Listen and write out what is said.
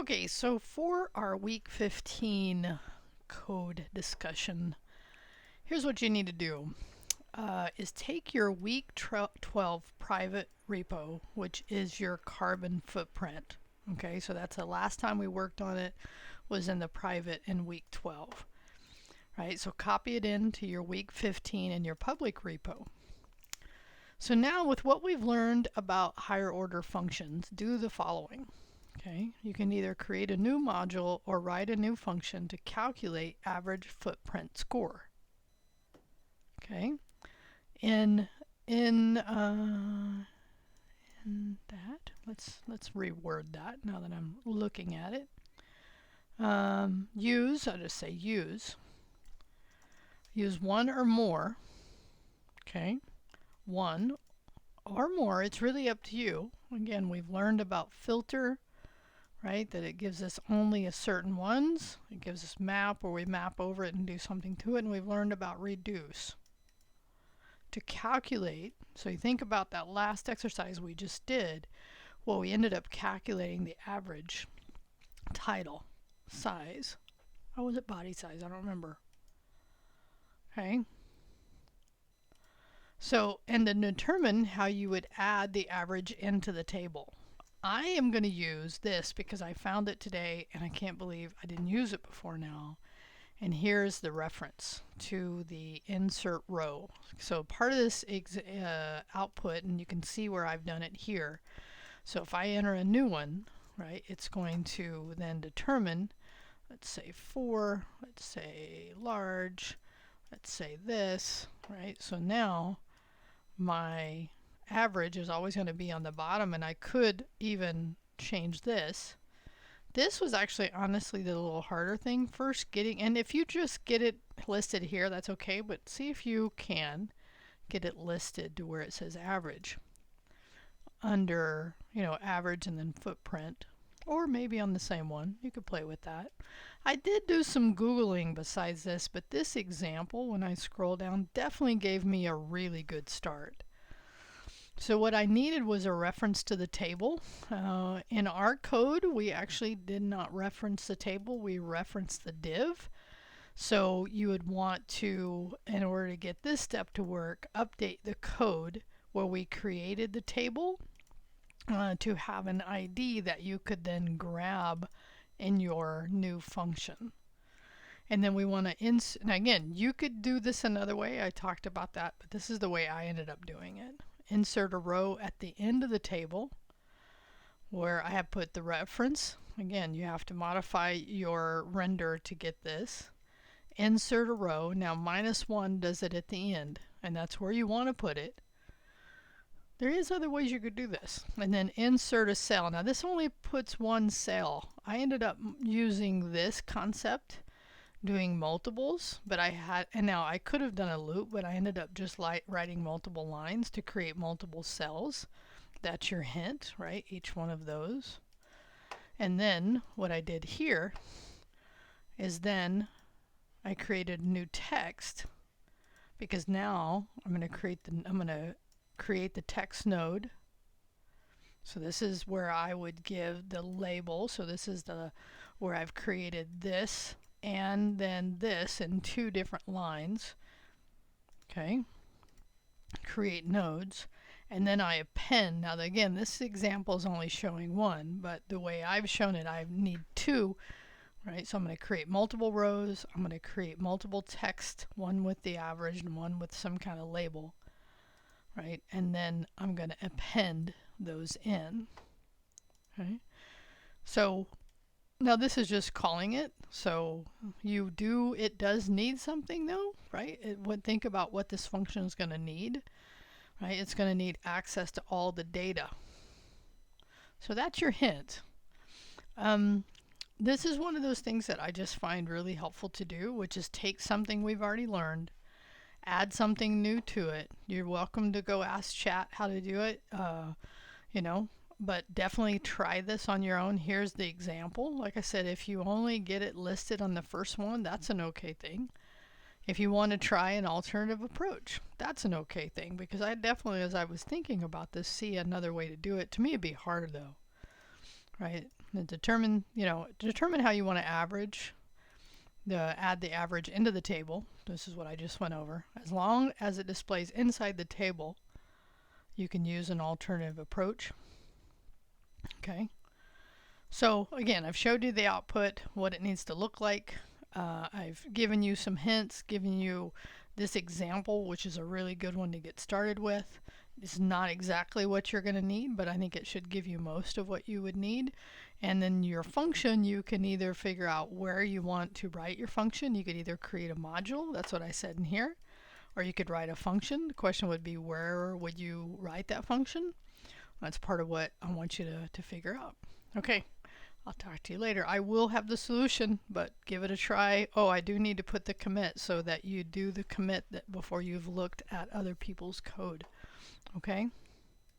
Okay, so for our week 15 code discussion, here's what you need to do. Is take your week 12 private repo, which is your carbon footprint. Okay, so that's the last time we worked on it was in the private in week 12. Right, so copy it into your week 15 in your public repo. So now with what we've learned about higher order functions, do the following. Okay, you can either create a new module or write a new function to calculate average footprint score. Okay, in that, let's reword that now that I'm looking at it. I'll just say use one or more. Okay, one or more, it's really up to you. Again, we've learned about filter, right, that it gives us only a certain ones. It gives us map, where we map over it and do something to it, and we've learned about reduce. To calculate, so you think about that last exercise we just did, well, we ended up calculating the average title size. Or was it body size? I don't remember. Okay. So, and then determine how you would add the average into the table. I am going to use this because I found it today and I can't believe I didn't use it before now. And here's the reference to the insert row. So part of this output, and you can see where I've done it here. So if I enter a new one, right, it's going to then determine, let's say 4, let's say large, let's say this, right? So now my average is always going to be on the bottom, and I could even change this. This was actually honestly the little harder thing first getting, and if you just get it listed here, that's okay, but see if you can get it listed to where it says average under, average and then footprint, or maybe on the same one. You could play with that. I did do some Googling besides this, but this example, when I scroll down, definitely gave me a really good start. So what I needed was a reference to the table. In our code, we actually did not reference the table, we referenced the div. So you would want to, in order to get this step to work, update the code where we created the table to have an ID that you could then grab in your new function. And then we want to and again, you could do this another way. I talked about that, but this is the way I ended up doing it. Insert a row at the end of the table where I have put the reference. Again, you have to modify your render to get this. Insert a row. Now -1 does it at the end, and that's where you want to put it. There is other ways you could do this. And then insert a cell. Now this only puts one cell. I ended up using this concept, doing multiples, but and now I could have done a loop, but I ended up just writing multiple lines to create multiple cells. That's your hint, right? Each one of those. And then what I did here is then I created new text, because now I'm going to create the text node. So this is where I would give the label. So this is where I've created this and then this in 2 different lines. Okay, create nodes, and then I append. Now again, this example is only showing 1, but the way I've shown it, I need 2, right? So I'm going to create multiple rows, I'm going to create multiple text, one with the average and one with some kind of label, right? And then I'm going to append those in. Okay, so now this is just calling it. So it does need something though, right? It would think about what this function is going to need, right? It's going to need access to all the data. So that's your hint. This is one of those things that I just find really helpful to do, which is take something we've already learned, add something new to it. You're welcome to go ask chat how to do it, but definitely try this on your own. Here's the example. Like I said, if you only get it listed on the first one, that's an okay thing. If you want to try an alternative approach, that's an okay thing, because I definitely, as I was thinking about this, see another way to do it. To me, it'd be harder though, right? And determine how you want to add the average into the table. This is what I just went over. As long as it displays inside the table, you can use an alternative approach. Okay. So again, I've showed you the output, what it needs to look like. I've given you some hints, given you this example, which is a really good one to get started with. It's not exactly what you're going to need, but I think it should give you most of what you would need. And then your function, you can either figure out where you want to write your function. You could either create a module, that's what I said in here, or you could write a function. The question would be, where would you write that function? That's part of what I want you to figure out. Okay, I'll talk to you later. I will have the solution, but give it a try. Oh, I do need to put the commit so that you do the commit before you've looked at other people's code. Okay.